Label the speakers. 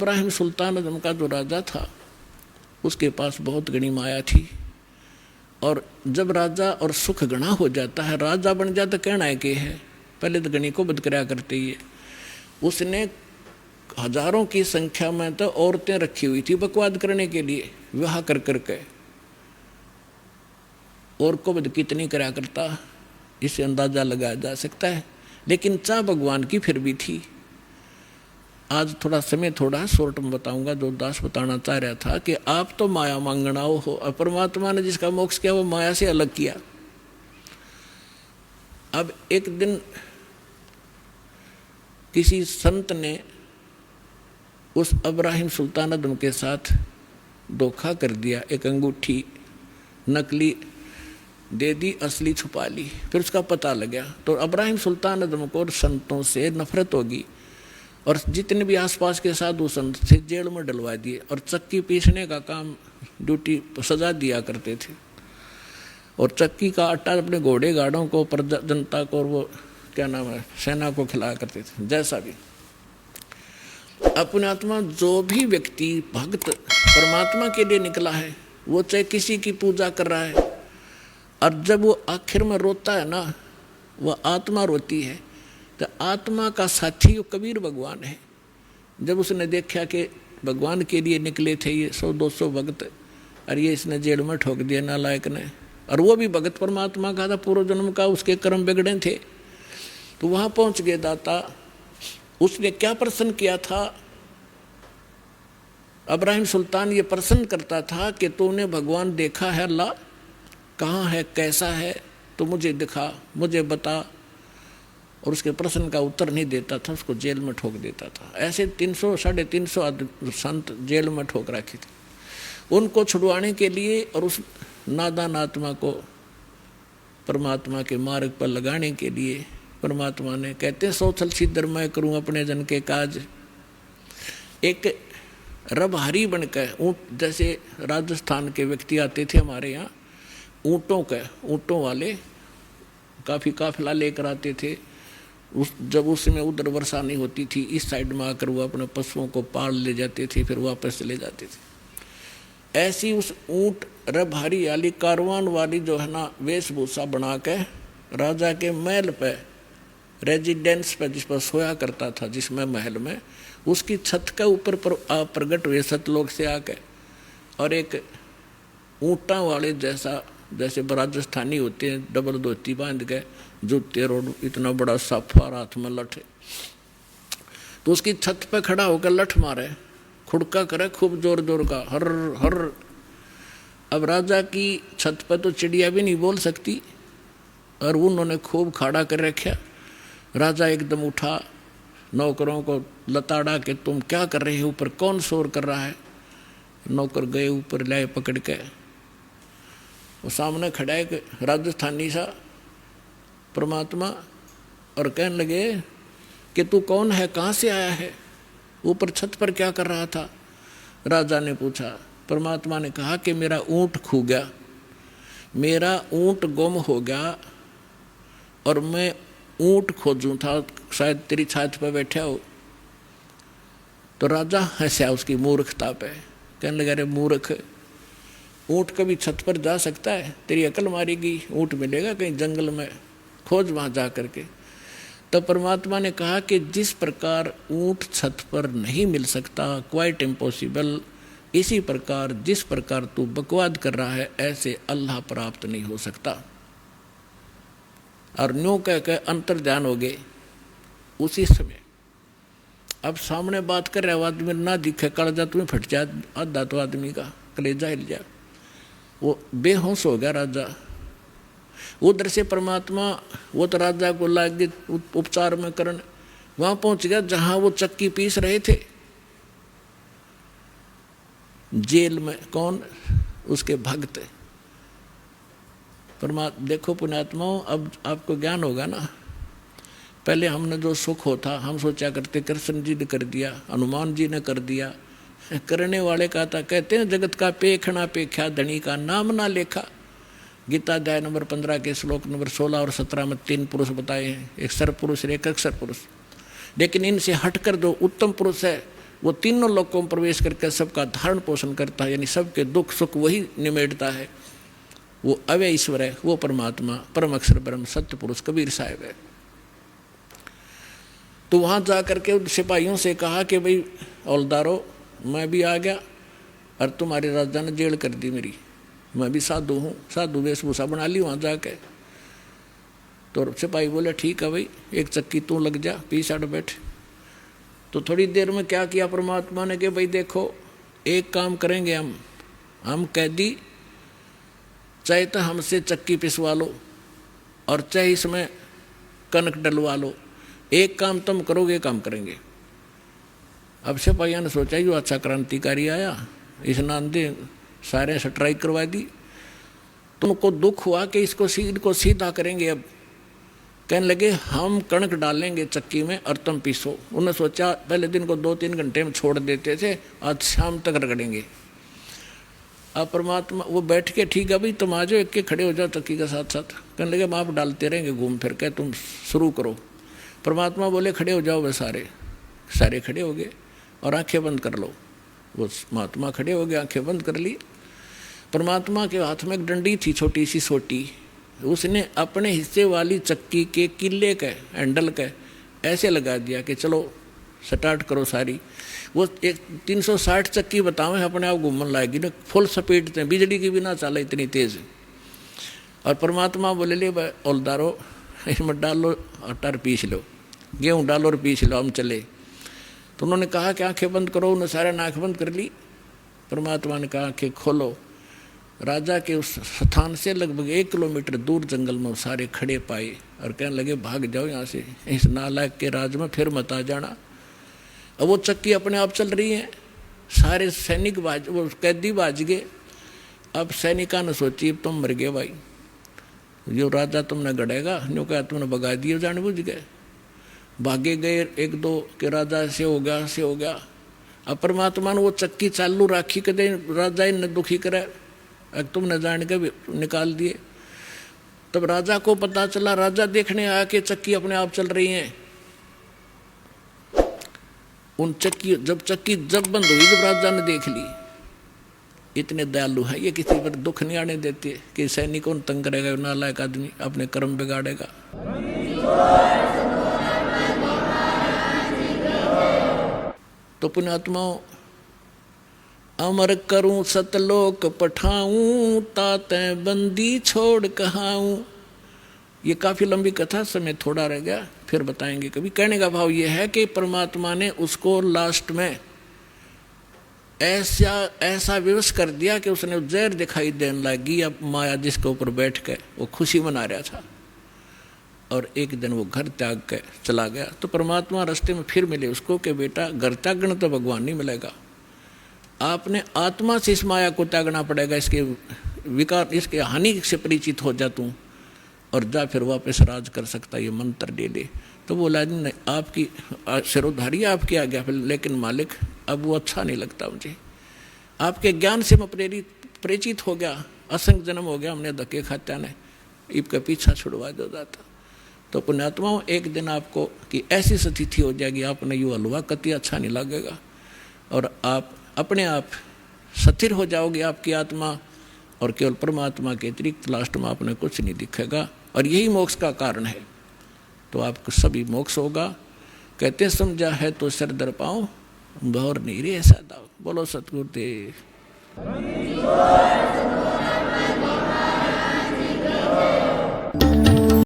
Speaker 1: इब्राहिम सुल्तान आज़म का जो राजा था उसके पास बहुत घनी माया थी, और जब राजा और सुख घना हो जाता है, राजा बन जाता कहना है कि है, पहले तो घनी को बद कराया करते ही है। उसने हजारों की संख्या में तो औरतें रखी हुई थी बकवाद करने के लिए, विवाह कर करके, और को बद कितनी कराया करता इससे अंदाजा लगाया जा सकता है। लेकिन चाह भगवान की फिर भी थी। आज थोड़ा समय थोड़ा शॉर्ट में बताऊंगा। जो दास बताना चाह रहा था कि आप तो माया मांगनाओ हो, और परमात्मा ने जिसका मोक्ष किया वो माया से अलग किया। अब एक दिन किसी संत ने उस इब्राहिम सुल्तान आज़म के साथ धोखा कर दिया, एक अंगूठी नकली दे दी, असली छुपा ली। फिर उसका पता लगा तो इब्राहिम सुल्तान आज़म को संतों से नफरत होगी, और जितने भी आसपास के साधु संत थे जेल में डलवा दिए, और चक्की पीसने का काम ड्यूटी सजा दिया करते थे, और चक्की का आटा अपने घोड़े गाड़ों को, जनता को, और वो क्या नाम है सेना को खिलाया करते थे। जैसा भी अपने आत्मा जो भी व्यक्ति भक्त परमात्मा के लिए निकला है, वो चाहे किसी की पूजा कर रहा है, और जब वो आखिर में रोता है ना, वह आत्मा रोती है, तो आत्मा का साथी वो कबीर भगवान है। जब उसने देखा कि भगवान के लिए निकले थे ये 100-200 भक्त, और ये इसने जेल में ठोक दिया नालायक ने, और वो भी भगत परमात्मा का था, पूर्व जन्म का उसके कर्म बिगड़े थे। तो वहाँ पहुँच गए दाता। उसने क्या प्रश्न किया था, इब्राहिम सुल्तान ये प्रश्न करता था कि तूने भगवान देखा है? अल्लाह कहाँ है, कैसा है, तो मुझे दिखा, मुझे बता। और उसके प्रश्न का उत्तर नहीं देता था, उसको जेल में ठोक देता था। ऐसे 300-350 संत जेल में ठोक रखे थे। उनको छुड़वाने के लिए और उस नादान आत्मा को परमात्मा के मार्ग पर लगाने के लिए परमात्मा ने, कहते हैं 100 छल छिद्र मैं करूँ अपने जन के काज। एक रबहारी बनकर ऊँट, जैसे राजस्थान के व्यक्ति आते थे हमारे यहाँ, ऊँटों वाले काफ़ी काफिला लेकर आते थे। जब उसमें उधर वर्षा नहीं होती थी, इस साइड में आकर वो अपने पशुओं को पाल ले जाते थे, फिर वापस चले जाते थे। ऐसी उस ऊँट रबहारी वाली कारवान वाली जो है ना, वेशभूषा बना के राजा के महल पे, रेजिडेंस पे, जिस पर सोया करता था, जिसमें महल में, उसकी छत के ऊपर प्रगट हुए सतलोक से आके, और एक ऊँटा वाले जैसे राजस्थानी होते हैं, डबल धोती बांध के, जूते रोड, इतना बड़ा साफा, हाथ में लठ, तो उसकी छत पे खड़ा होकर लठ मारे, खुड़का करे खूब जोर जोर का, हर हर। अब राजा की छत पर तो चिड़िया भी नहीं बोल सकती, और उन्होंने खूब खड़ा कर रखा। राजा एकदम उठा, नौकरों को लताड़ा के तुम क्या कर रहे हो, ऊपर कौन शोर कर रहा है। नौकर गए ऊपर, लाए पकड़ के। वो सामने खड़ा है राजस्थानी सा परमात्मा, और कहने लगे कि तू कौन है, कहाँ से आया है, ऊपर छत पर क्या कर रहा था। राजा ने पूछा। परमात्मा ने कहा कि मेरा ऊँट खो गया, मेरा ऊँट गुम हो गया, और मैं ऊँट खोजूं था, शायद तेरी छात पर बैठा हो। तो राजा हंसा उसकी मूर्खता पे, कहने लगा अरे मूर्ख, ऊँट कभी छत पर जा सकता है, तेरी अकल मारेगी, ऊँट मिलेगा कहीं जंगल में, खोज वहाँ जा करके। तो परमात्मा ने कहा कि जिस प्रकार ऊँट छत पर नहीं मिल सकता, क्वाइट इम्पॉसिबल, इसी प्रकार जिस प्रकार तू बकवाद कर रहा है, ऐसे अल्लाह प्राप्त नहीं हो सकता। और न्यों कह के अंतर ध्यान हो गए। उसी समय अब सामने बात कर रहा आदमी ना दिखे, कलेजा तुम्हें फट जाए, आधा तो आदमी का कलेजा हिल जाए, वो बेहोश हो गया राजा। उधर से परमात्मा, वो तो राजा को लागे उपचार में करने, वहां पहुंच गया जहां वो चक्की पीस रहे थे जेल में। कौन? उसके भक्त। परमात्मा देखो पुण्यात्माओं, अब आपको ज्ञान होगा ना। पहले हमने जो सुख होता हम सोचा करते कृष्ण जी ने कर दिया, हनुमान जी ने कर दिया, करने वाले का था। कहते हैं जगत का पेखना पेख्या, धनी का नाम ना लेखा। गीता अध्याय नंबर 15 के श्लोक नंबर 16 और 17 में 3 पुरुष बताए हैं, एक सर पुरुष एक अक्षर पुरुष। लेकिन इनसे हटकर जो उत्तम पुरुष है, वो तीनों लोकों में प्रवेश करके सबका धारण पोषण करता है, यानी सबके दुख सुख वही निमेटता है। वो अव्यय ईश्वर है, वो परमात्मा परम अक्षर ब्रह्म सत्य पुरुष कबीर साहब है। तो वहाँ जा करके उन सिपाहियों से कहा कि भाई औलदारो, मैं भी आ गया और तुम्हारे राजा ने जेल कर दी मेरी, मैं भी साधु हूँ, साधु वेशभूषा बना ली वहाँ जाके। तो सिपाही बोले ठीक है भाई, एक चक्की तू लग जा, पीछे हट बैठ। तो थोड़ी देर में क्या किया परमात्मा ने कि भाई देखो, एक काम करेंगे हम कैदी, चाहे तो हमसे चक्की पिसवा लो और चाहे इसमें कनक डलवा लो, एक काम तुम करोगे, काम करेंगे। अब सिपाहियों ने सोचा जो अच्छा क्रांतिकारी आया, इस नांदे सारे स्ट्राइक करवा दी। तुमको दुख हुआ कि इसको सीधा करेंगे। अब कहने लगे हम कणक डालेंगे चक्की में और तुम पीसो। उन्होंने सोचा पहले दिन को 2-3 घंटे में छोड़ देते थे, आज शाम तक रगड़ेंगे। अब परमात्मा वो बैठ के ठीक है भाई तुम आ जाओ, एक के खड़े हो जाओ चक्की के साथ साथ। कहने लगे हम आप डालते रहेंगे घूम फिर के, तुम शुरू करो। परमात्मा बोले खड़े हो जाओ, वे सारे खड़े हो गए और आंखें बंद कर लो। वो महात्मा खड़े हो गए, आंखें बंद कर ली। परमात्मा के हाथ में एक डंडी थी छोटी सी सोटी, उसने अपने हिस्से वाली चक्की के किले के हैंडल के ऐसे लगा दिया कि चलो स्टार्ट करो सारी। वो एक 360 चक्की बताओ अपने आप घूमने लाएगी ना, फुल स्पीड से, बिजली की भी ना चला इतनी तेज। और परमात्मा बोले ले औलदारो, इसमें डाल लो और टर पीस लो, गेहूँ डालो और पीस लो, हम चले। तो उन्होंने कहा कि आंखें बंद करो, उन्होंने सारे आँख बंद कर ली। परमात्मा ने कहा आंखें खोलो। राजा के उस स्थान से लगभग 1 किलोमीटर दूर जंगल में सारे खड़े पाए और कहने लगे भाग जाओ यहाँ से, इस नालायक के राज में फिर मत आ जाना। अब वो चक्की अपने आप चल रही है, सारे सैनिक वो कैदी बाज गए। अब सैनिका ने सोची अब तुम मर गए भाई, जो राजा तुमने गड़ेगा, जो कहा तुमने भगा दिए जानबूझ गए। भागे गए 1-2 के राजा से हो गया। अब परमात्मा ने वो चक्की चालू राखी, कदे राजा ने दुखी करे, अब तुमने जान के निकाल दिए। तब राजा को पता चला, राजा देखने आया कि चक्की अपने आप चल रही है। जब चक्की बंद हुई, जब राजा ने देख ली, इतने दयालु है ये, किसी पर दुख नहीं आने देते कि सैनिकों तंग करेगा, नालायक आदमी अपने कर्म बिगाड़ेगा। तो पुण्यात्माओं, अमर करूं सतलोक पठाऊं, ताते बंदी छोड़ कहाऊं। ये काफ़ी लंबी कथा, समय थोड़ा रह गया, फिर बताएंगे कभी। कहने का भाव ये है कि परमात्मा ने उसको लास्ट में ऐसा विवश कर दिया कि उसने जहर दिखाई देने लगी। अब माया जिसके ऊपर बैठ के वो खुशी मना रहा था और एक दिन वो घर त्याग के चला गया। तो परमात्मा रास्ते में फिर मिले उसको कि बेटा घर त्यागना तो भगवान नहीं मिलेगा, आपने आत्मा से इस माया को त्यागना पड़ेगा, इसके विकार, इसके हानि से परिचित हो जा तू और जा फिर वापस राज कर सकता, ये मंत्र दे दे। तो बोला नहीं, आपकी सिरोधारी आपकी आ गया, लेकिन मालिक अब वो अच्छा नहीं लगता मुझे, आपके ज्ञान से मैं परिचित हो गया, असंख्य जन्म हो गया हमने धक्के खात्या ने, इनका पीछा छुड़वा दो जाता। तो पुण्यात्माओं, एक दिन आपको कि ऐसी स्थिति हो जाएगी, आपने यू हलवा कति अच्छा नहीं लगेगा और आप अपने आप स्थिर हो जाओगे, आपकी आत्मा, और केवल परमात्मा के अतिरिक्त लास्ट में आपने कुछ नहीं दिखेगा, और यही मोक्ष का कारण है। तो आपको सभी मोक्ष होगा। कहते समझा है तो सिर दर पाओ, भौर नहीं रे ऐसा दाओ। बोलो सतगुरुदेव।